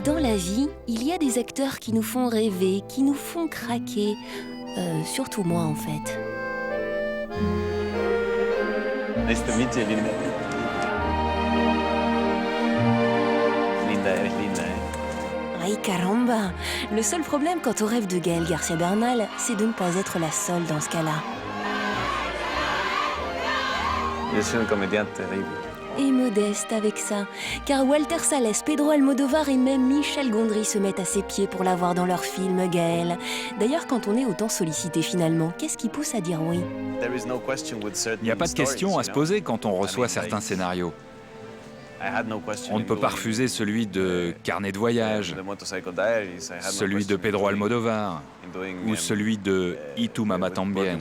Dans la vie, il y a des acteurs qui nous font rêver, qui nous font craquer. Surtout moi, en fait. Nice to meet you, Linda. Linda, eres linda, Ay caramba! Le seul problème quant au rêve de Gaël Garcia Bernal, c'est de ne pas être la seule dans ce cas-là. Yo soy un comediante terrible. Et modeste avec ça, car Walter Salles, Pedro Almodovar et même Michel Gondry se mettent à ses pieds pour l'avoir dans leur film, Gaël. D'ailleurs, quand on est autant sollicité finalement, qu'est-ce qui pousse à dire oui? Il n'y a pas de question à se poser quand on reçoit certains scénarios. On ne peut pas refuser celui de Carnet de voyage, celui de Pedro Almodovar ou celui de Y tu mamá también.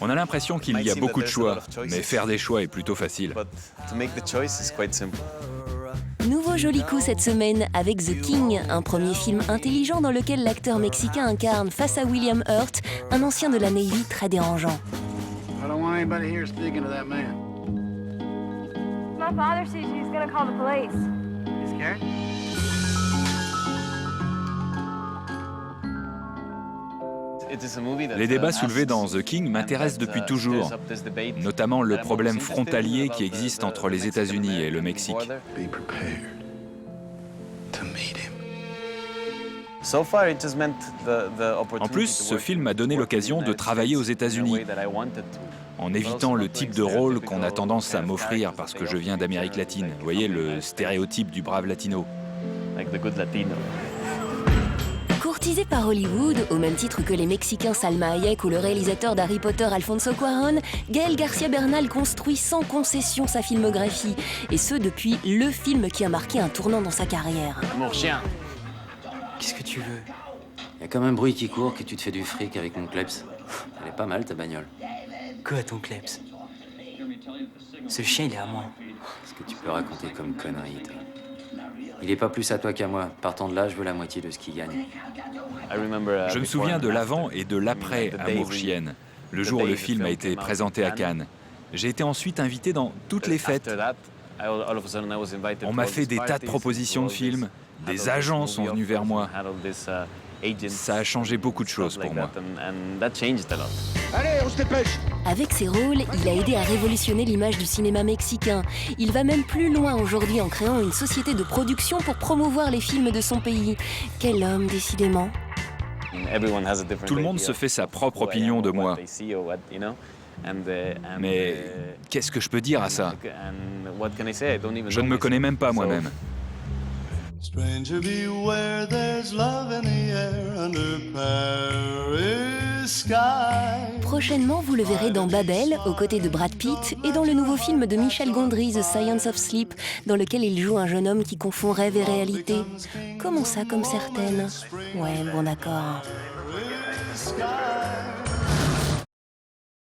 On a l'impression qu'il y a beaucoup de choix, mais faire des choix est plutôt facile. Nouveau joli coup cette semaine avec The King, un premier film intelligent dans lequel l'acteur mexicain incarne face à William Hurt, un ancien de la Navy très dérangeant. My father says he's gonna call the police. You scared? Les débats soulevés dans The King m'intéressent depuis toujours, notamment le problème frontalier qui existe entre les États-Unis et le Mexique. En plus, ce film m'a donné l'occasion de travailler aux États-Unis, en évitant le type de rôle qu'on a tendance à m'offrir parce que je viens d'Amérique latine. Vous voyez, le stéréotype du brave latino. Courtisé par Hollywood, au même titre que les Mexicains Salma Hayek ou le réalisateur d'Harry Potter Alfonso Cuarón, Gaël Garcia Bernal construit sans concession sa filmographie, et ce depuis le film qui a marqué un tournant dans sa carrière. Mon chien. Qu'est-ce que tu veux? Y a comme un bruit qui court que tu te fais du fric avec mon kleps. Elle est pas mal ta bagnole. Quoi ton kleps? Ce chien il est à moi. Ce que tu peux raconter comme connerie, toi. Il est pas plus à toi qu'à moi. Partant de là, je veux la moitié de ce qu'il gagne. Je me souviens de l'avant et de l'après Amour chienne, le jour où le film a été présenté à Cannes. J'ai été ensuite invité dans toutes les fêtes. On m'a fait des tas de propositions de films, des agents sont venus vers moi. Ça a changé beaucoup de choses pour moi. Allez, on se dépêche! Avec ses rôles, il a aidé à révolutionner l'image du cinéma mexicain. Il va même plus loin aujourd'hui en créant une société de production pour promouvoir les films de son pays. Quel homme, décidément. Tout le monde se fait sa propre opinion de moi. Mais qu'est-ce que je peux dire à ça? Je ne me connais même pas moi-même. Stranger beware, there's love in the air under Paris sky. Prochainement, vous le verrez dans Babel, aux côtés de Brad Pitt, et dans le nouveau film de Michel Gondry, The Science of Sleep, dans lequel il joue un jeune homme qui confond rêve et réalité. Comment ça, comme certaines? Ouais, bon d'accord. Sky.